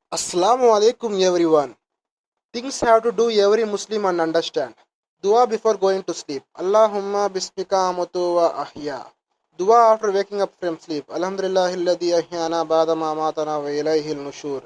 Assalamu alaikum everyone. Things have to do every Muslim and understand. Dua before going to sleep. Allahumma bismika amutu wa ahya. Dua after waking up from sleep. Alhamdulillahilladhi ahyana ba'da ma amatana wa ilayhi al-nushur.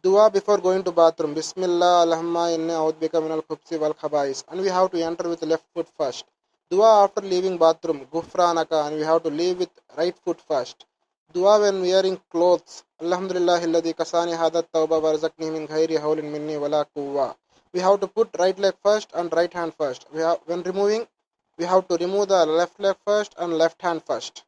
Dua before going to bathroom. Bismillah Allahumma inni a'udhu min al-khubsi wal khaba'is. And we have to enter with left foot first. Dua after leaving bathroom. Gufranaka. And we have to leave with right foot first. Dua when wearing clothes. Alhamdulillahilladhi kasani hadat tawba warzaqni min ghairi hawlin minni wala quwwa. We have to put right leg first and right hand first. When removing, we have to remove the left leg first and left hand first.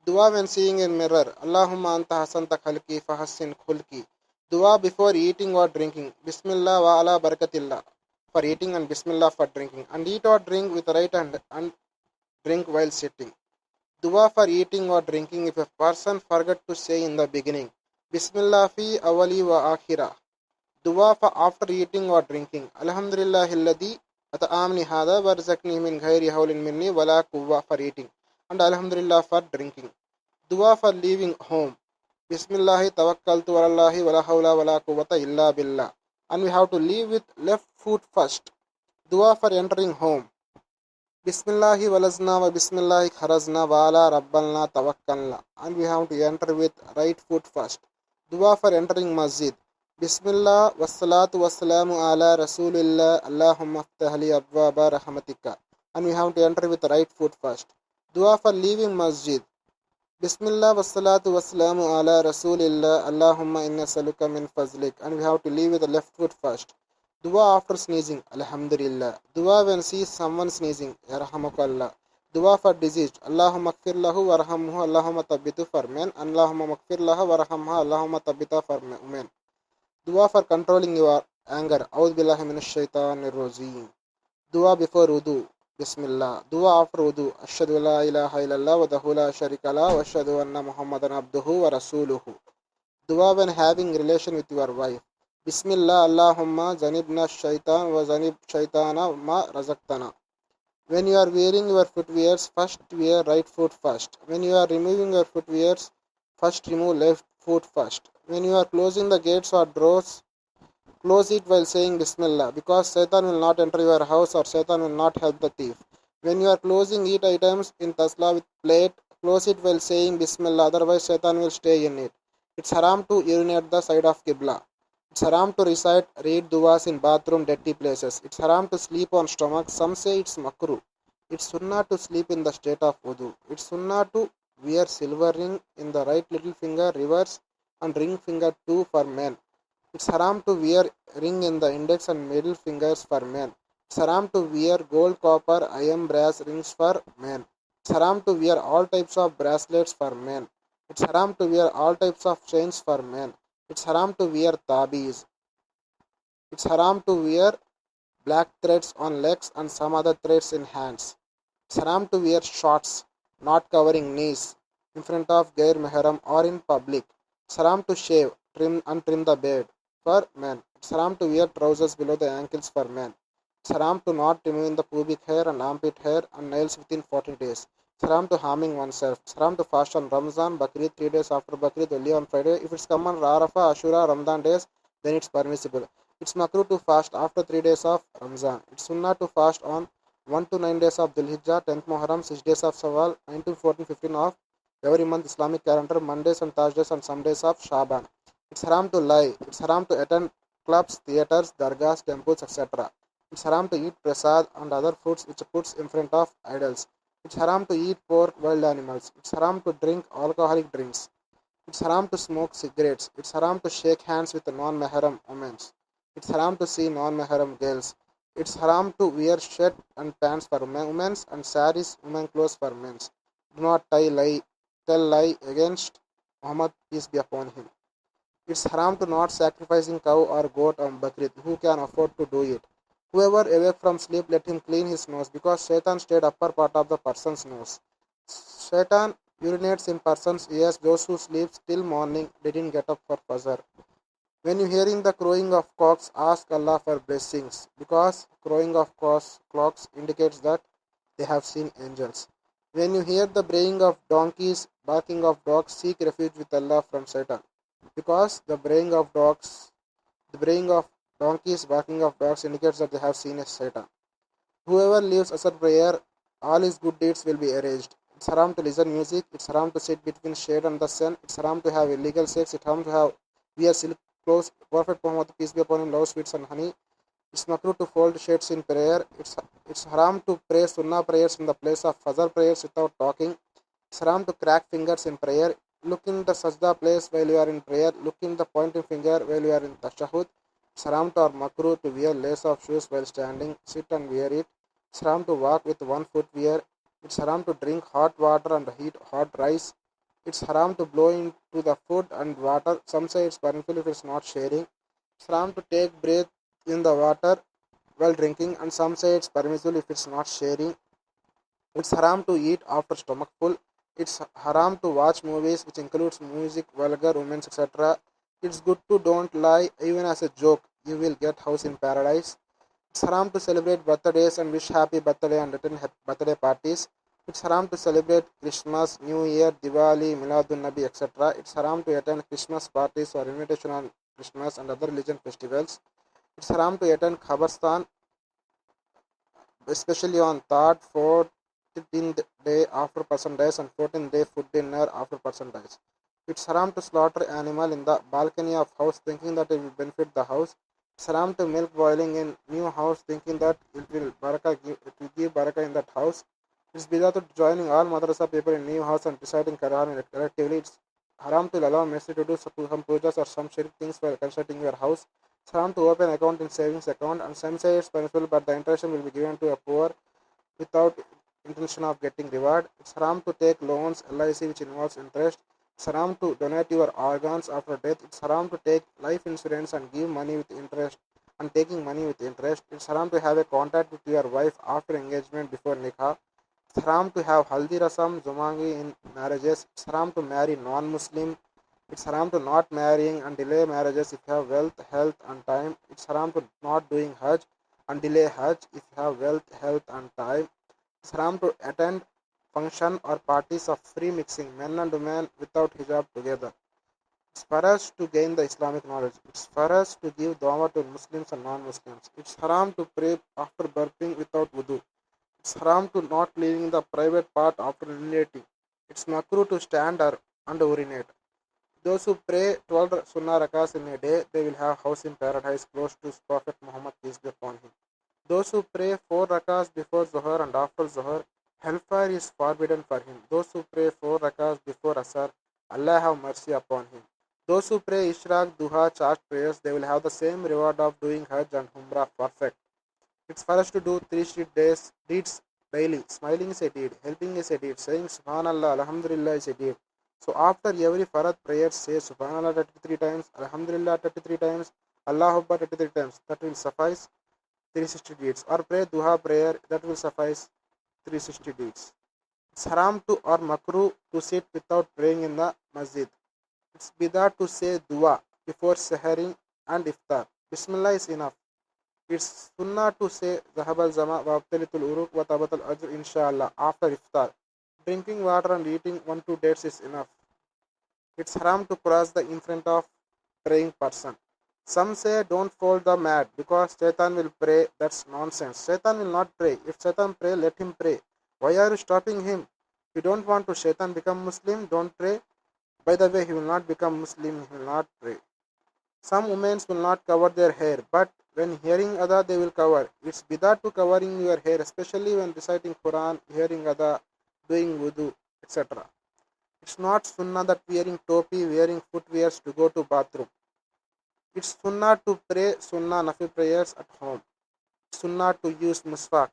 Dua when seeing in mirror. Allahumma anta hasanta khalki fahassin khulki. Dua before eating or drinking. Bismillah wa ala barakatillah for eating and Bismillah for drinking. And eat or drink with right hand and drink while sitting. Dua for eating or drinking if a person forgot to say in the beginning. Bismillah fi awali wa akhira. Dua for after eating or drinking. Alhamdulillahilladhi at'amni hada warzaqni min ghairi hawlin minni wala quwwa for eating. And Alhamdulillah for drinking. Dua for leaving home. Bismillahi tawakkaltu alallahi wala hawla wala quwwata illa billah. And we have to leave with left foot first. Dua for entering home. Bismillahi walazna wa bismillahi kharazna wa ala rabbalna tawakkalna. And we have to enter with right foot first. Dua for entering masjid. Bismillah wassalatu wassalamu ala rasulillah Allahumma aftahli abwaba rahmatika. And we have to enter with right foot first. Dua for leaving masjid. Bismillah wassalatu wassalamu ala rasulillah Allahumma inna saluka min fazlik. And we have to leave with the left foot first. Dua after sneezing. Alhamdulillah. Dua when sees someone sneezing. Yarhamakallah. Dua for diseased. Allahumma makfir lahu warhamhu Allahumma tabbitu for men. Allahumma makfir lahu warhamha Allahumma tabbita for men. Dua for controlling your anger. A'udhu billahi minash shaitanir rajim. Dua before wudu. Bismillah. Dua after wudu. Ashhadu la ilaha illallah wa dahu la sharika la wa ashhadu anna Muhammadan abduhu wa rasuluhu. Dua when having relation with your wife. Bismillah Allahumma zanibna shaitan wa zanib shaitana ma razaqtana. When you are wearing your footwears, first wear right foot first. When you are removing your footwears, first remove left foot first. When you are closing the gates or doors, close it while saying Bismillah, because Satan will not enter your house or Satan will not help the thief. When you are closing eat items in tasla with plate, close it while saying Bismillah, otherwise Satan will stay in it. It's haram to urinate the side of Qibla. It's haram to recite, read duas in bathroom, dirty places. It's haram to sleep on stomach. Some say it's makruh. It's sunnah to sleep in the state of wudu. It's sunnah to wear silver ring in the right little finger, reverse, and ring finger too for men. It's haram to wear ring in the index and middle fingers for men. It's haram to wear gold, copper, iron, brass rings for men. It's haram to wear all types of bracelets for men. It's haram to wear all types of chains for men. It's haram to wear tabis. It's haram to wear black threads on legs and some other threads in hands. It's haram to wear shorts not covering knees in front of Gair Meharam or in public. It's haram to shave, trim the beard for men. It's haram to wear trousers below the ankles for men. It's haram to not remove the pubic hair and armpit hair and nails within 40 days. It's haram to harming oneself. It's haram to fast on Ramzan, Bakrid, 3 days after Bakrid, only on Friday. If it's come on Arafah, Ashura, Ramadan days, then it's permissible. It's makruh to fast after 3 days of Ramzan. It's sunnah to fast on 1 to 9 days of Dhul Hijjah, 10th Muharram, 6 days of Sawal, 19, 14, 15 of every month Islamic calendar, Mondays and Thursdays and some days of Shaban. It's haram to lie. It's haram to attend clubs, theaters, dargahs, temples, etc. It's haram to eat prasad and other foods which puts in front of idols. It's haram to eat pork, wild animals. It's haram to drink alcoholic drinks. It's haram to smoke cigarettes. It's haram to shake hands with non-mahram women. It's haram to see non-mahram girls. It's haram to wear shirt and pants for women and saris, women clothes for men. Do not tell lie against Muhammad, peace be upon him. It's haram to not sacrificing cow or goat on Bakrid. Who can afford to do it? Whoever awake from sleep, let him clean his nose, because Shaitan stayed upper part of the person's nose. Shaitan urinates in person's ears. Those who sleep till morning didn't get up for Fajr. When you hearing the crowing of cocks, ask Allah for blessings, because crowing of cocks indicates that they have seen angels. When you hear the braying of donkeys, barking of dogs, seek refuge with Allah from Satan. because the braying of donkeys, barking of dogs indicates that they have seen a Satan. Whoever leaves asar prayer, all his good deeds will be erased. It's haram to listen music. It's haram to sit between shade and the sun. It's haram to have illegal sex. It's haram to have wear silk clothes. Prophet Muhammad peace be upon him loves sweets and honey. It's makruh to fold shades in prayer. It's haram to pray sunnah prayers in the place of fajr prayers without talking. It's haram to crack fingers in prayer. Look in the sajda place while you are in prayer. Look in the pointing finger while you are in tashahud. It's haram to or makruh to wear lace of shoes while standing. Sit and wear it. It's haram to walk with one foot wear. It's haram to drink hot water and heat hot rice. It's haram to blow into the food and water. Some say it's permissible if it's not sharing. It's haram to take breath in the water while drinking, and some say it's permissible if it's not sharing. It's haram to eat after stomach full. It's haram to watch movies which includes music, vulgar, women, etc. It's good to don't lie even as a joke. You will get house in paradise. It's haram to celebrate birthdays and wish happy birthday and attend birthday parties. It's haram to celebrate Christmas, New Year, Diwali, Miladun Nabi, etc. It's haram to attend Christmas parties or invitation on Christmas and other religion festivals. It's haram to attend Khabastan, especially on third, 14th day after person dies and 14th day food dinner after person dies. It's haram to slaughter animal in the balcony of house thinking that it will benefit the house. It's haram to milk boiling in new house thinking that it will give barakah in that house. It's bidah to joining all madrasa people in new house and reciting Quran collectively. It's haram to allow mercy to do some pujas or some shirk things while constructing your house. It's haram to open account in savings account, and some say it's permissible but the interest will be given to a poor without intention of getting reward. It's haram to take loans, LIC which involves interest. It's haram to donate your organs after death. It's haram to take life insurance and give money with interest and taking money with interest. It's haram to have a contact with your wife after engagement before nikah. It's haram to have haldi rasam, zumangi in marriages. It's haram to marry non-Muslim. It's haram to not marrying and delay marriages if you have wealth, health, and time. It's haram to not doing Hajj and delay Hajj if you have wealth, health, and time. It's haram to attend function or parties of free mixing men and women without hijab together. It's for us to gain the Islamic knowledge. It's for us to give dawah to Muslims and non-Muslims. It's haram to pray after burping without wudu. It's haram to not leaving the private part after urinating. It's makruh to stand or and urinate. Those who pray 12 sunnah rakas in a day, they will have house in paradise close to Prophet Muhammad peace be upon him. Those who pray 4 rakas before Zuhr and after Zuhr, hellfire is forbidden for him. Those who pray 4 rakas before Asar, Allah have mercy upon him. Those who pray Ishraq, Duha, Charge prayers, they will have the same reward of doing Hajj and Umrah perfect. It's for us to do 3 street deeds daily. Smiling is a deed, helping is a deed, saying Subhanallah, Alhamdulillah is a deed. So after every Farad prayer, say Subhanallah 33 times, Alhamdulillah 33 times, Allah Akbar 33 times. That will suffice 360 deeds. Or pray Duha prayer, that will suffice 360 deeds. It's haram to or makruh to sit without praying in the masjid. It's bidah to say dua before saharing and iftar. Bismillah is enough. It's sunnah to say Zahab al Zama wa Abtalitul Uruk wa Tabat al Ajr inshallah after iftar. Drinking water and eating 1 2 dates is enough. It's haram to cross the in front of praying person. Some say don't fold the mat because Shaitan will pray. That's nonsense. Shaitan will not pray. If Shaitan pray, let him pray. Why are you stopping him? If you don't want to Shaitan become Muslim, don't pray. By the way, he will not become Muslim, he will not pray. Some women will not cover their hair, but when hearing Adha, they will cover. It's bidah to covering your hair, especially when reciting Quran, hearing Adha, doing wudu, etc. It's not sunnah that wearing topi, wearing footwears to go to bathroom. It's sunnah to pray sunnah nafi prayers at home. It's sunnah to use muswak.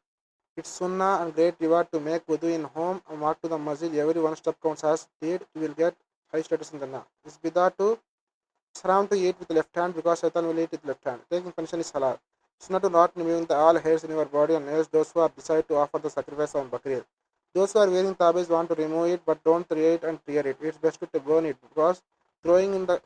It's sunnah and great reward to make wudu in home and walk to the masjid. Every one step counts as did. You will get high status in Jannah. It's bidah to it's haram to eat with the left hand because Shaitan will eat with left hand. Taking pension is halal. It's not to not removing the all hairs in your body and nails those who are decide to offer the sacrifice on Bakrir. Those who are wearing tabiz want to remove it but don't tear it and tear it. It's best to burn it because throwing in the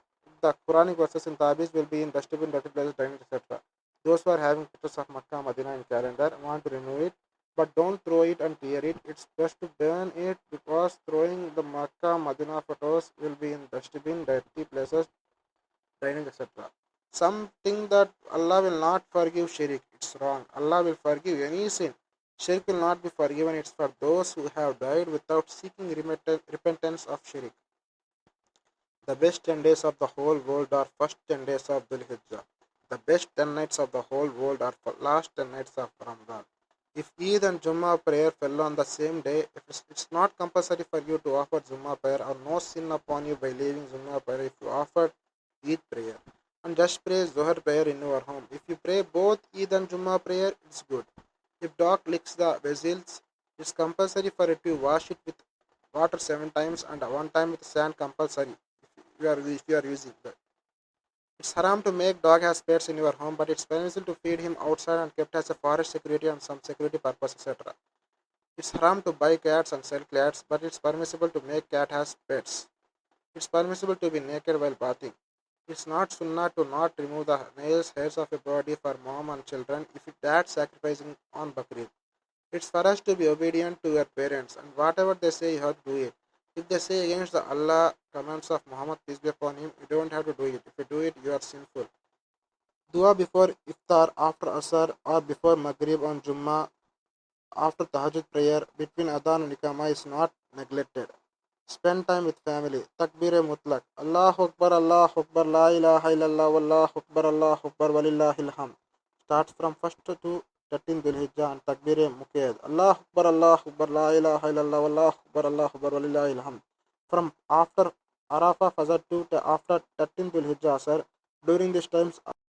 Quranic verses in tabiz will be in dustbin, dirty places, drainage, etc. Those who are having pictures of Makkah, Medina in calendar want to remove it but don't throw it and tear it. It's best to burn it because throwing the Makkah, Medina photos will be in dustbin, dirty places, dining, etc. Some think that Allah will not forgive shirk. It's wrong. Allah will forgive any sin. Shirk will not be forgiven. It's for those who have died without seeking repentance of shirk. The best 10 days of the whole world are first 10 days of Dhul Hijjah. The best 10 nights of the whole world are for last 10 nights of Ramadan. If Eid and Jummah prayer fell on the same day, if it's not compulsory for you to offer Jummah prayer or no sin upon you by leaving Jummah prayer if you offer Eid prayer. And just pray Zohar prayer in your home. If you pray both Eid and Jummah prayer, it's good. If dog licks the vessels, it's compulsory for it to wash it with water 7 times and one time with sand compulsory if you are using that. It's haram to make dog as pets in your home, but it's permissible to feed him outside and kept as a forest security and some security purpose, etc. It's haram to buy cats and sell cats, but it's permissible to make cat as pets. It's permissible to be naked while bathing. It's not sunnah to not remove the nails, hairs of a body for mom and children if that's sacrificing on Bakrid. It's for us to be obedient to your parents, and whatever they say, you have to do it. If they say against the Allah commands of Muhammad, peace be upon him, you don't have to do it. If you do it, you are sinful. Dua before iftar, after asar, or before maghrib on Jummah, after tahajjud prayer, between adhan and ikama is not neglected. Spend time with family. Takbir mutlaq. Allahu Akbar, La ilaha illallah, Wallahu Akbar, Allahu Akbar, Walillahil hamd. Starts from 1st to 13th Dhul Hijjah and Takbir Muqayyad. Allahu Akbar, La ilaha illallah, Wallahu Akbar, Walillahil hamd. From after Arafah Fajr to after 13th Dhul Hijjah, sir. During these times,